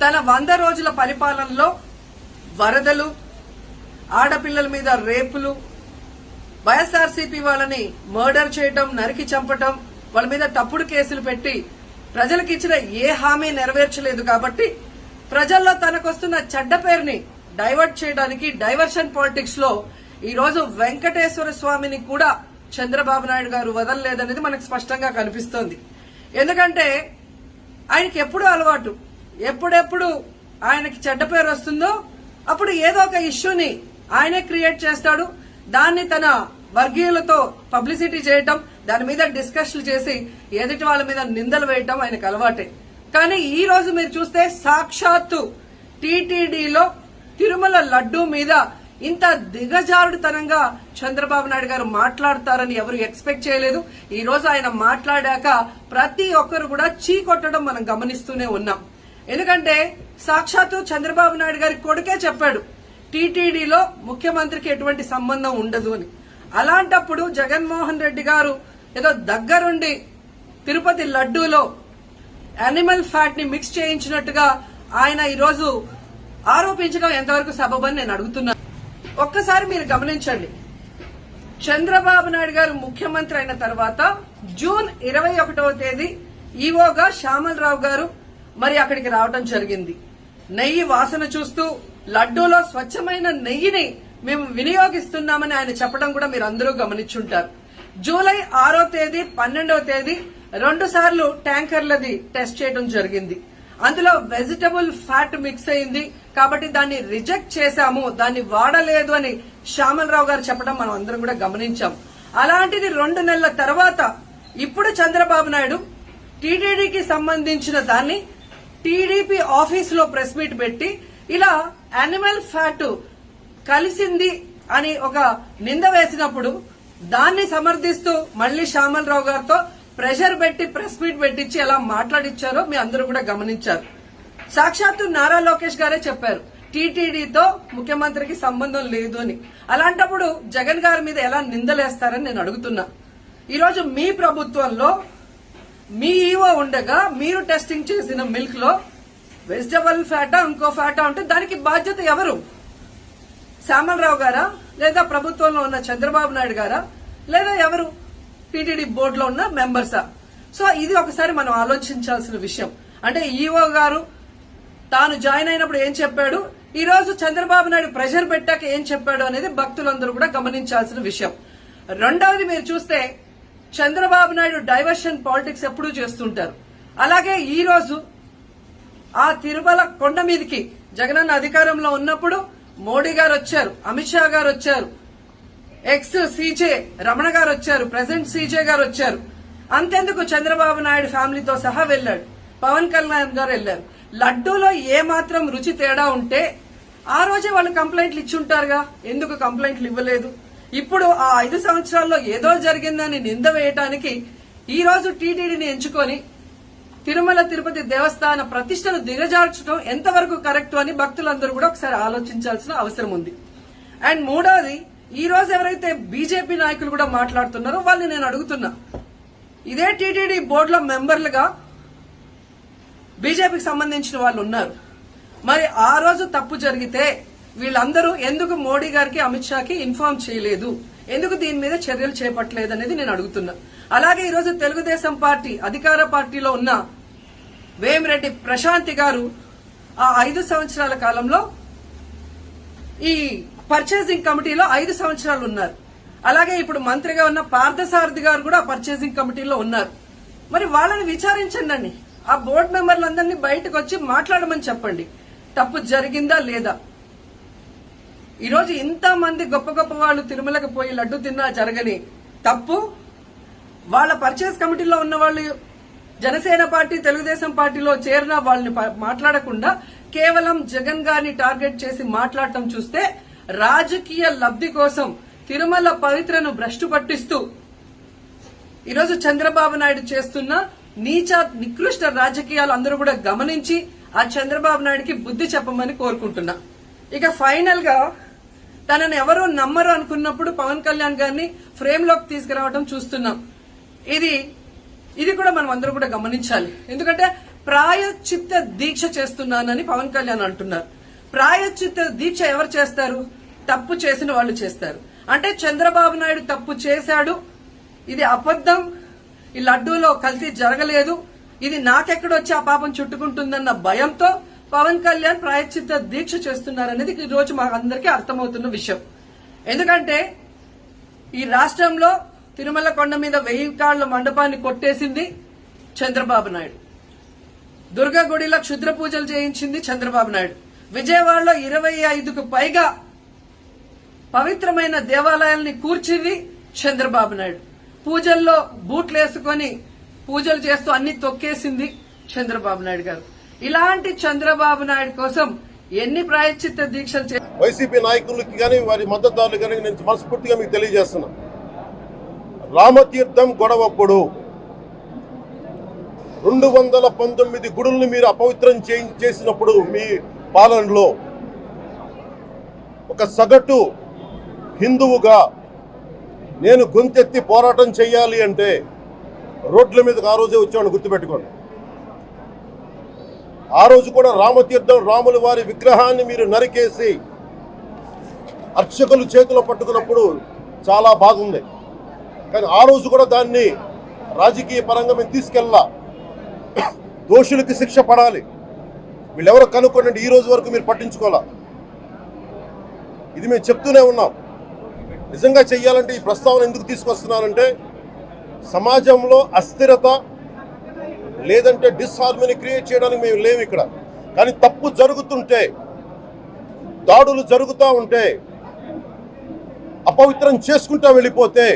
తన 100 రోజుల పరిపాలనలో వరదలు, ఆడపిల్లల మీద రేపులు, వైఎస్ఆర్సీపీ వాళ్ళని మర్డర్ చేయటం, నరికి చంపటం, వాళ్ళ మీద తప్పుడు కేసులు పెట్టి ప్రజలకు ఇచ్చిన ఏ హామీ నెరవేర్చలేదు. కాబట్టి ప్రజల్లో తనకొస్తున్న చెడ్డ పేరుని డైవర్ట్ చేయడానికి డైవర్షన్ పాలిటిక్స్ లో ఈ రోజు వెంకటేశ్వర స్వామిని కూడా చంద్రబాబు నాయుడు గారు వదలలేదనేది మనకు స్పష్టంగా కనిపిస్తోంది. ఎందుకంటే ఆయనకి ఎప్పుడు అలవాటు, ఎప్పుడెప్పుడు ఆయనకి చెడ్డ పేరు వస్తుందో అప్పుడు ఏదో ఒక ఇష్యూని ఆయనే క్రియేట్ చేస్తాడు. దాన్ని తన వర్గీయులతో పబ్లిసిటీ చేయటం, దాని మీద డిస్కషన్లు చేసి ఎదుటి వాళ్ళ మీద నిందలు వేయటం ఆయనకు అలవాటే. కానీ ఈ రోజు మీరు చూస్తే సాక్షాత్తు టీటీడీలో తిరుమల లడ్డూ మీద ఇంత దిగజారుడుతనంగా చంద్రబాబు నాయుడు గారు మాట్లాడతారని ఎవరు ఎక్స్పెక్ట్ చేయలేదు. ఈ రోజు ఆయన మాట్లాడాక ప్రతి ఒక్కరు కూడా చీకొట్టడం మనం గమనిస్తూనే ఉన్నాం. ఎందుకంటే సాక్షాత్తు చంద్రబాబు నాయుడు గారి కొడుకే చెప్పాడు టీటీడీలో ముఖ్యమంత్రికి ఎటువంటి సంబంధం ఉండదు అని. అలాంటప్పుడు జగన్మోహన్ రెడ్డి గారు ఏదో దగ్గరుండి తిరుపతి లడ్డూలో యానిమల్ ఫ్యాట్ ని మిక్స్ చేయించినట్టుగా ఆయన ఈరోజు ఆరోపించడం ఎంతవరకు సబబని నేను అడుగుతున్నాను. ఒక్కసారి మీరు గమనించండి, చంద్రబాబు నాయుడు గారు ముఖ్యమంత్రి అయిన తర్వాత జూన్ 21వ తేదీ ఈవోగా శ్యామలరావు గారు మరి అక్కడికి రావడం జరిగింది. నెయ్యి వాసన చూస్తూ లడ్డూలో స్వచ్ఛమైన నెయ్యిని మేము వినియోగిస్తున్నామని ఆయన చెప్పడం కూడా మీరు అందరూ గమనించుంటారు. జూలై 6వ తేదీ 12వ తేదీ 2 సార్లు ట్యాంకర్లది టెస్ట్ చేయడం జరిగింది. అందులో వెజిటబుల్ ఫ్యాట్ మిక్స్ అయింది కాబట్టి దాన్ని రిజెక్ట్ చేశాము, దాన్ని వాడలేదు అని శ్యామలరావు గారు చెప్పడం మనం అందరం కూడా గమనించాం. అలాంటిది 2 నెలల తర్వాత ఇప్పుడు చంద్రబాబు నాయుడు టీటీడీకి సంబంధించిన దాన్ని టీడీపీ ఆఫీస్ లో ప్రెస్ మీట్ పెట్టి ఇలా యానిమల్ ఫ్యాట్ కలిసింది అని ఒక నింద వేసినప్పుడు దాన్ని సమర్థిస్తూ మళ్లీ శ్యామలరావు గారితో ప్రెషర్ పెట్టి ప్రెస్ మీట్ పెట్టించి ఎలా మాట్లాడిచ్చారో మీ అందరూ కూడా గమనించారు. సాక్షాత్తు నారా లోకేష్ గారే చెప్పారు టీటీడీతో ముఖ్యమంత్రికి సంబంధం లేదు అని. అలాంటప్పుడు జగన్ గారి మీద ఎలా నిందలేస్తారని నేను అడుగుతున్నా. ఈరోజు మీ ప్రభుత్వంలో మీ ఈవో ఉండగా మీరు టెస్టింగ్ చేసిన మిల్క్ లో వెజిటబుల్ ఫ్యాటా ఇంకో ఫ్యాటా ఉంటే దానికి బాధ్యత ఎవరు? శ్యామలరావు గారా, లేదా ప్రభుత్వంలో ఉన్న చంద్రబాబు నాయుడు గారా, లేదా ఎవరు టీటీడీ బోర్డులో ఉన్న మెంబర్సా? సో ఇది ఒకసారి మనం ఆలోచించాల్సిన విషయం. అంటే ఈవో గారు తాను జాయిన్ అయినప్పుడు ఏం చెప్పాడు, ఈ రోజు చంద్రబాబు నాయుడు ప్రెషర్ పెట్టాక ఏం చెప్పాడు అనేది భక్తులందరూ కూడా గమనించాల్సిన విషయం. రెండవది మీరు చూస్తే చంద్రబాబు నాయుడు డైవర్షన్ పాలిటిక్స్ ఎప్పుడూ చేస్తుంటారు. అలాగే ఈ రోజు ఆ తిరుమల కొండ మీదకి జగనన్న అధికారంలో ఉన్నప్పుడు మోడీ గారు వచ్చారు, అమిత్ షా గారు వచ్చారు, ఎక్స్ సీజే రమణ గారు వచ్చారు, ప్రెసిడెంట్ సీజే గారు వచ్చారు. అంతెందుకు చంద్రబాబు నాయుడు ఫ్యామిలీతో సహా వెళ్లాడు, పవన్ కళ్యాణ్ గారు వెళ్లారు. లడ్డూలో ఏ మాత్రం రుచి తేడా ఉంటే ఆ రోజే వాళ్ళు కంప్లైంట్లు ఇచ్చుంటారుగా, ఎందుకు కంప్లైంట్లు ఇవ్వలేదు? ఇప్పుడు ఆ 5 సంవత్సరాల్లో ఏదో జరిగిందని నింద వేయటానికి ఈ రోజు టీటీడీని ఎంచుకొని తిరుమల తిరుపతి దేవస్థాన ప్రతిష్టను దిగజార్చడం ఎంతవరకు కరెక్ట్ అని భక్తులందరూ కూడా ఒకసారి ఆలోచించాల్సిన అవసరం ఉంది. అండ్ మూడోది, ఈ రోజు ఎవరైతే బీజేపీ నాయకులు కూడా మాట్లాడుతున్నారో వాళ్ళని నేను అడుగుతున్నా, ఇదే టీటీడీ బోర్డులో మెంబర్లుగా బీజేపీకి సంబంధించిన వాళ్ళు ఉన్నారు. మరి ఆ రోజు తప్పు జరిగితే వీళ్ళందరూ ఎందుకు మోడీ గారికి అమిత్ షాకి ఇన్ఫార్మ్ చేయలేదు, ఎందుకు దీని మీద చర్యలు చేపట్టలేదు అనేది నేను అడుగుతున్నా. అలాగే ఈ రోజు తెలుగుదేశం పార్టీ అధికార పార్టీలో ఉన్న వేమిరెడ్డి ప్రశాంతి గారు ఆ 5 సంవత్సరాల కాలంలో ఈ పర్చేసింగ్ కమిటీలో 5 సంవత్సరాలు ఉన్నారు. అలాగే ఇప్పుడు మంత్రిగా ఉన్న పార్థసారథి గారు కూడా పర్చేసింగ్ కమిటీలో ఉన్నారు. మరి వాళ్ళని విచారించండి, ఆ బోర్డు మెంబర్లందరినీ బయటకు వచ్చి మాట్లాడమని చెప్పండి, తప్పు జరిగిందా లేదా. ఈరోజు ఇంతమంది గొప్ప గొప్ప వాళ్ళు తిరుమలకు పోయి లడ్డు తిన్నా జరగని తప్పు వాళ్ళ పర్చేస్ కమిటీలో ఉన్న వాళ్ళు జనసేన పార్టీ తెలుగుదేశం పార్టీలో చేరిన వాళ్ళని మాట్లాడకుండా కేవలం జగన్ గారిని టార్గెట్ చేసి మాట్లాడటం చూస్తే రాజకీయ లబ్ధి కోసం తిరుమల పవిత్రను భ్రష్టు పట్టిస్తూ ఈరోజు చంద్రబాబు నాయుడు చేస్తున్న నీచ నికృష్ట రాజకీయాలు అందరూ కూడా గమనించి ఆ చంద్రబాబు నాయుడికి బుద్ధి చెప్పమని కోరుకుంటున్నా. ఇక ఫైనల్ గా తనను ఎవరూ నమ్మరు అనుకున్నప్పుడు పవన్ కళ్యాణ్ గారిని ఫ్రేమ్ లోకి తీసుకురావడం చూస్తున్నాం. ఇది కూడా మనం అందరూ కూడా గమనించాలి. ఎందుకంటే ప్రాయశ్చిత్త దీక్ష చేస్తున్నానని పవన్ కళ్యాణ్ అంటున్నారు. ప్రాయశ్చిత్త దీక్ష ఎవరు చేస్తారు? తప్పు చేసిన వాళ్ళు చేస్తారు. అంటే చంద్రబాబు నాయుడు తప్పు చేశాడు, ఇది అబద్ధం, ఈ లడ్డూలో కల్తీ జరగలేదు, ఇది నాకెక్కడొచ్చి ఆ పాపం చుట్టుకుంటుందన్న భయంతో పవన్ కళ్యాణ్ ప్రాయశ్చిత్త దీక్ష చేస్తున్నారనేది ఈ రోజు మా అందరికీ అర్థమవుతున్న విషయం. ఎందుకంటే ఈ రాష్ట్రంలో తిరుమల కొండ మీద 1000 కాళ్ల మండపాన్ని కొట్టేసింది చంద్రబాబు నాయుడు. దుర్గా గుడిలో క్షుద్ర పూజలు చేయించింది చంద్రబాబు నాయుడు. విజయవాడలో 25కు పైగా పవిత్రమైన దేవాలయాల్ని కూర్చింది చంద్రబాబు నాయుడు. పూజల్లో బూట్లు వేసుకొని పూజలు చేస్తూ అన్ని తొక్కేసింది చంద్రబాబు నాయుడు గారు. ఇలాంటి చంద్రబాబు నాయుడు కోసం ఎన్ని ప్రాయశ్చిత్త దీక్షలు వైసీపీ నాయకులకి కానీ వారి మద్దతుదారులు కానీ నేను మనస్ఫూర్తిగా మీకు తెలియజేస్తున్నా. రామతీర్థం గొడవప్పుడు 219 గుడుల్ని మీరు అపవిత్రం చేసినప్పుడు మీ పాలనలో ఒక సగటు హిందువుగా నేను గొంతెత్తి పోరాటం చేయాలి అంటే రోడ్ల మీదకి ఆ రోజే వచ్చామని గుర్తుపెట్టుకోండి. ఆ రోజు కూడా రామతీర్థం రాముల వారి విగ్రహాన్ని మీరు నరికేసి అర్చకులు చేతిలో పట్టుకున్నప్పుడు చాలా బాగుంది. కానీ ఆ రోజు కూడా దాన్ని రాజకీయ పరంగా మేము తీసుకెళ్ళా. దోషులకి శిక్ష పడాలి, వీళ్ళెవరో కనుక్కోండి, ఈ రోజు వరకు మీరు పట్టించుకోవాలా. ఇది మేము చెప్తూనే ఉన్నాం. నిజంగా చెయ్యాలంటే ఈ ప్రస్తావన ఎందుకు తీసుకొస్తున్నానంటే సమాజంలో అస్థిరత లేదంటే డిస్హార్మనీ క్రియేట్ చేయడానికి మేము లేవు ఇక్కడ. కానీ తప్పు జరుగుతుంటే, దాడులు జరుగుతూ ఉంటే, అపవిత్రం చేసుకుంటూ వెళ్ళిపోతే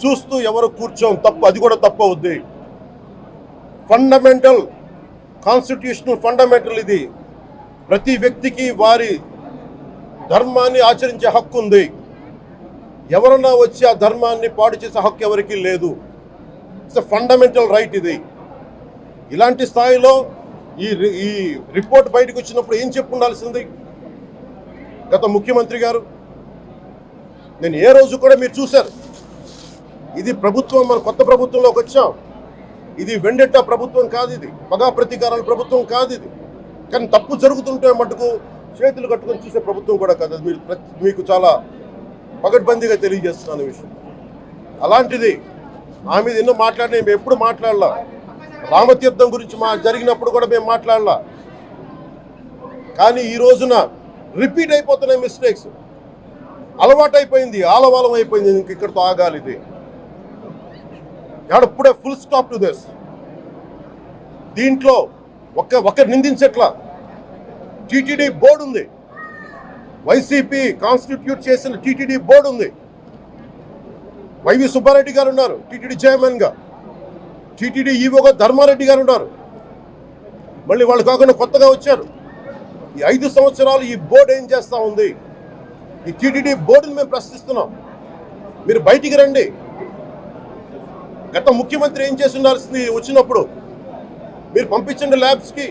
చూస్తూ ఎవరు కూర్చోం. తప్పు, అది కూడా తప్పు అవుద్ది. ఫండమెంటల్ కాన్స్టిట్యూషనల్ ఫండమెంటల్ ఇది. ప్రతి వ్యక్తికి వారి ధర్మాన్ని ఆచరించే హక్కు ఉంది. ఎవరన్నా వచ్చి ఆ ధర్మాన్ని పాడు చేసే హక్కు ఎవరికీ లేదు. ఇట్స్ ఎ ఫండమెంటల్ రైట్ ఇది. ఇలాంటి స్థాయిలో ఈ రిపోర్ట్ బయటకు వచ్చినప్పుడు ఏం చెప్పు ఉండాల్సింది గత ముఖ్యమంత్రి గారు? నేను ఏ రోజు కూడా మీరు చూశారు, ఇది ప్రభుత్వం, మన కొత్త ప్రభుత్వంలోకి వచ్చాం, ఇది వెండెట్టా ప్రభుత్వం కాదు, ఇది పగా ప్రతీకారాల ప్రభుత్వం కాదు ఇది. కానీ తప్పు జరుగుతుంటే మటుకు చేతులు కట్టుకొని చూసే ప్రభుత్వం కూడా కాదు. అది మీకు చాలా పగడ్బందీగా తెలియజేస్తున్నాను విషయం. అలాంటిది ఆ మీద ఎన్నో మాట్లాడినా మేము ఎప్పుడు మాట్లాడలా. రామతీర్థం గురించి జరిగినప్పుడు కూడా మేము మాట్లాడలా. కానీ ఈ రోజున రిపీట్ అయిపోతున్నాయి మిస్టేక్స్. అలవాటైపోయింది, ఆలవాలం అయిపోయింది. ఇంక ఇక్కడితో ఆగాలి. ఇది ఇప్పుడే ఫుల్ స్టాప్ టు దిస్. దీంట్లో ఒకరు నిందించట్లా. టీటీడీ బోర్డు ఉంది, వైసీపీ కాన్స్టిట్యూట్ చేసిన టీటీడీ బోర్డు ఉంది. వైవి సుబ్బారెడ్డి గారు ఉన్నారు టీటీడీ చైర్మన్ గా, టీటీడీ ఈవోగా ధర్మారెడ్డి గారు ఉన్నారు. మళ్ళీ వాళ్ళు కాకుండా కొత్తగా వచ్చారు. ఈ 5 సంవత్సరాలు ఈ బోర్డు ఏం చేస్తూ ఉంది? ఈ టీటీడీ బోర్డుని మేము ప్రశ్నిస్తున్నాం. మీరు బయటికి రండి. గత ముఖ్యమంత్రి ఏం చేసి ఉండాల్సింది? వచ్చినప్పుడు మీరు పంపించండి ల్యాబ్స్కి.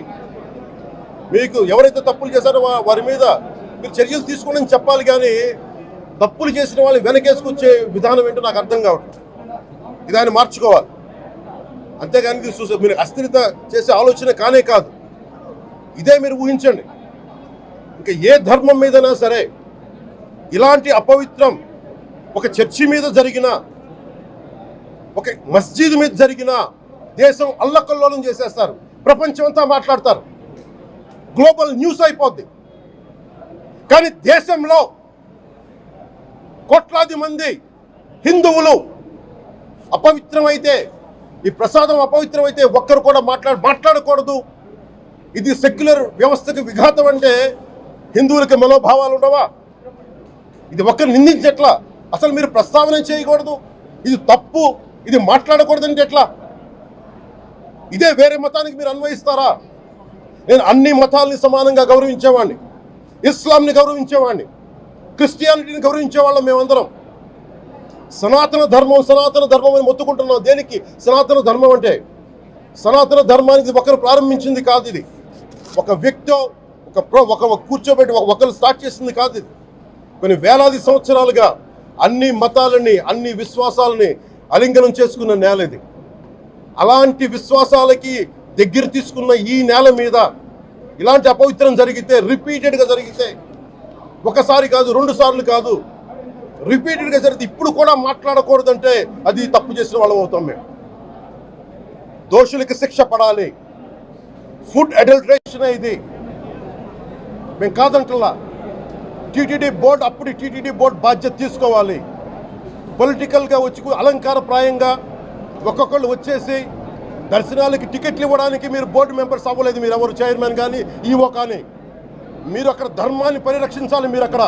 మీకు ఎవరైతే తప్పులు చేశారో వారి మీద మీరు చర్యలు తీసుకోండి అని చెప్పాలి. కానీ తప్పులు చేసిన వాళ్ళు వెనకేసుకొచ్చే విధానం ఏంటో నాకు అర్థం కావట్లేదు. ఇది ఆయన మార్చుకోవాలి. అంతేగాని మీరు అస్థిరత చేసే ఆలోచన కానే కాదు. ఇదే మీరు ఊహించండి. ఇంకా ఏ ధర్మం మీదైనా సరే ఇలాంటి అపవిత్రం ఒక చర్చి మీద జరిగినా, ఒక మస్జిద్ మీద జరిగినా దేశం అల్లకల్లోలం చేసేస్తారు. ప్రపంచం అంతా మాట్లాడతారు, గ్లోబల్ న్యూస్ అయిపోద్ది. కానీ దేశంలో కోట్లాది మంది హిందువులు అపవిత్రమైతే, ఈ ప్రసాదం అపవిత్రమైతే ఒక్కరు కూడా మాట్లాడకూడదు. ఇది సెక్యులర్ వ్యవస్థకు విఘాతం అంటే హిందువులకి మనోభావాలు ఉండవా? ఇది ఒక్కరు నిందించట్లా. అసలు మీరు ప్రస్తావన చేయకూడదు, ఇది తప్పు, ఇది మాట్లాడకూడదంటే ఎట్లా? ఇదే వేరే మతానికి మీరు అన్వయిస్తారా? నేను అన్ని మతాలని సమానంగా గౌరవించేవాడిని, ఇస్లాంని గౌరవించేవాడిని, క్రిస్టియానిటీని గౌరవించేవాళ్ళం మేమందరం. సనాతన ధర్మం అని మొత్తుకుంటున్నాం. దేనికి సనాతన ధర్మం అంటే? సనాతన ధర్మానికి ఒకరు ప్రారంభించింది కాదు. ఇది ఒక వ్యక్తి ఒక కూర్చోబెట్టి ఒకరు స్టార్ట్ చేసింది కాదు. ఇది కొన్ని వేలాది సంవత్సరాలుగా అన్ని మతాలని, అన్ని విశ్వాసాలని అలింగనం చేసుకున్న నేల ఇది. అలాంటి విశ్వాసాలకి దగ్గర తీసుకున్న ఈ నేల మీద ఇలాంటి అపవిత్రం జరిగితే, రిపీటెడ్గా జరిగితే, ఒకసారి కాదు 2 సార్లు కాదు, రిపీటెడ్గా జరిగితే ఇప్పుడు కూడా మాట్లాడకూడదంటే అది తప్పు చేసిన వాళ్ళం అవుతాం మేము. దోషులకి శిక్ష పడాలి. ఫుడ్ అడల్ట్రేషన్ ఇది మేము కాదంటలా. టీటీడీ బోర్డు అప్పుడు టీటీడీ బోర్డు బాధ్యత తీసుకోవాలి. పొలిటికల్గా వచ్చి అలంకారప్రాయంగా ఒక్కొక్కళ్ళు వచ్చేసి దర్శనాలకి టికెట్లు ఇవ్వడానికి మీరు బోర్డు మెంబర్స్ అవ్వలేదు. మీరు ఎవరు చైర్మన్ కానీ ఈవో కానీ. మీరు అక్కడ ధర్మాన్ని పరిరక్షించాలి. మీరు అక్కడ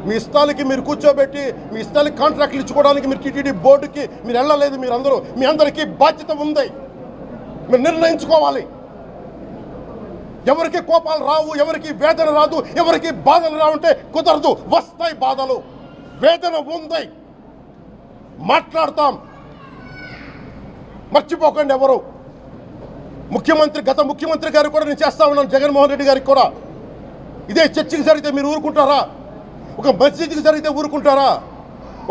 మీ ఇష్టాలకి మీరు కూర్చోబెట్టి మీ ఇష్టాలకి కాంట్రాక్ట్లు ఇచ్చుకోవడానికి మీరు టీటీడీ బోర్డుకి మీరు వెళ్ళలేదు. మీరందరూ మీ అందరికీ బాధ్యత ఉంది. మీరు నిర్ణయించుకోవాలి. ఎవరికి కోపాలు రావు, ఎవరికి వేదన రాదు, ఎవరికి బాధలు రావుంటే కుదరదు. వస్తాయి బాధలు, వేదన ఉంది, మాట్లాడతాం. మర్చిపోకండి ఎవరు. గత ముఖ్యమంత్రి గారు కూడా నేను చేస్తా ఉన్నాను, జగన్మోహన్ రెడ్డి గారికి కూడా. ఇదే చర్చికి జరిగితే మీరు ఊరుకుంటారా? ఒక మసీదుకి జరిగితే ఊరుకుంటారా?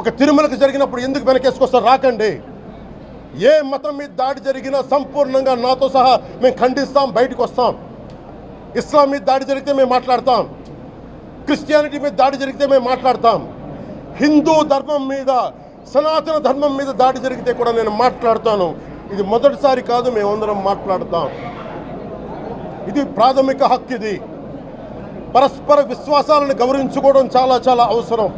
ఒక తిరుమలకి జరిగినప్పుడు ఎందుకు వెనకేసుకొస్తారు? రాకండి. ఏ మతం మీద దాడి జరిగినా సంపూర్ణంగా నాతో సహా మేము ఖండిస్తాం, బయటకు వస్తాం. ఇస్లాం మీద దాడి జరిగితే మేము మాట్లాడతాం. క్రిస్టియానిటీ మీద దాడి జరిగితే మేము మాట్లాడతాం. హిందూ ధర్మం మీద, సనాతన ధర్మం మీద దాడి జరిగితే కూడా నేను మాట్లాడతాను. ఇది మొదటిసారి కాదు, మేమందరం మాట్లాడతాం. ఇది ప్రాథమిక హక్కు. ఇది పరస్పర విశ్వాసాలను గౌరవించుకోవడం చాలా చాలా అవసరం.